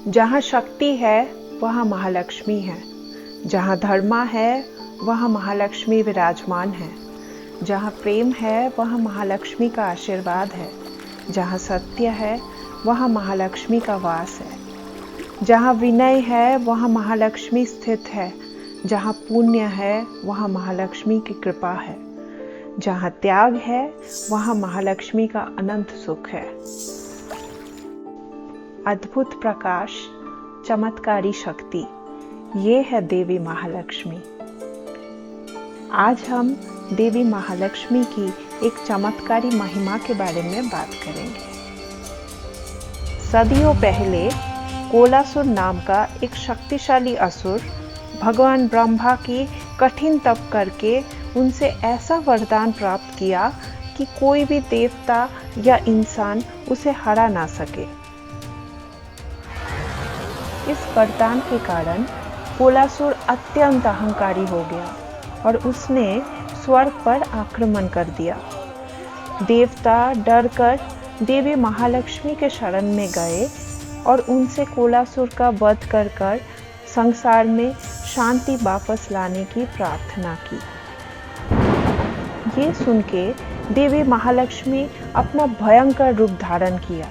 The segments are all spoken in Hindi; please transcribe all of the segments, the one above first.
जहाँ शक्ति है वहाँ महालक्ष्मी है, जहाँ धर्मा है वहाँ महालक्ष्मी विराजमान है, जहाँ प्रेम है वहाँ महालक्ष्मी का आशीर्वाद है, जहाँ सत्य है वहाँ महालक्ष्मी का वास है, जहाँ विनय है वहाँ महालक्ष्मी स्थित है, जहाँ पुण्य है वहाँ महालक्ष्मी की कृपा है, जहाँ त्याग है वहाँ महालक्ष्मी का अनंत सुख है। अद्भुत प्रकाश, चमत्कारी शक्ति, ये है देवी महालक्ष्मी। आज हम देवी महालक्ष्मी की एक चमत्कारी महिमा के बारे में बात करेंगे। सदियों पहले कोलासुर नाम का एक शक्तिशाली असुर भगवान ब्रह्मा की कठिन तप करके उनसे ऐसा वरदान प्राप्त किया कि कोई भी देवता या इंसान उसे हरा ना सके। इस वरदान के कारण कोलासुर अत्यंत अहंकारी हो गया और उसने स्वर्ग पर आक्रमण कर दिया। देवता डरकर देवी महालक्ष्मी के शरण में गए और उनसे कोलासुर का वध कर संसार में शांति वापस लाने की प्रार्थना की। ये सुन के देवी महालक्ष्मी अपना भयंकर रूप धारण किया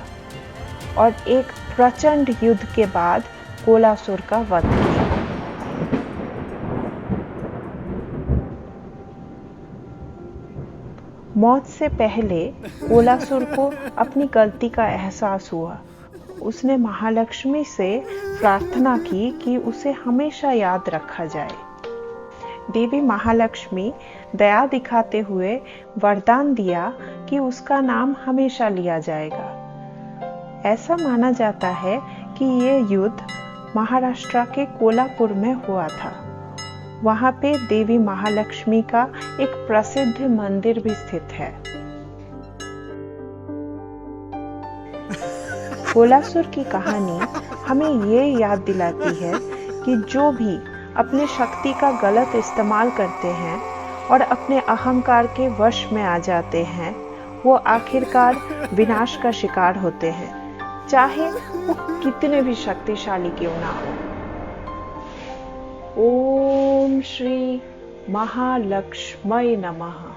और एक प्रचंड युद्ध के बाद कोलासुर का वध किया। मौत से पहले कोलासुर को अपनी गलती का एहसास हुआ। उसने महालक्ष्मी से प्रार्थना की कि उसे हमेशा याद रखा जाए। देवी महालक्ष्मी दया दिखाते हुए वरदान दिया कि उसका नाम हमेशा लिया जाएगा। ऐसा माना जाता है कि ये युद्ध महाराष्ट्र के कोल्हापुर में हुआ था। वहाँ पे देवी महालक्ष्मी का एक प्रसिद्ध मंदिर भी स्थित है। कोलासुर की कहानी हमें ये याद दिलाती है कि जो भी अपने शक्ति का गलत इस्तेमाल करते हैं और अपने अहंकार के वश में आ जाते हैं, वो आखिरकार विनाश का शिकार होते हैं, चाहे वो कितने भी शक्तिशाली क्यों ना हो। ओम श्री महालक्ष्मी नमः।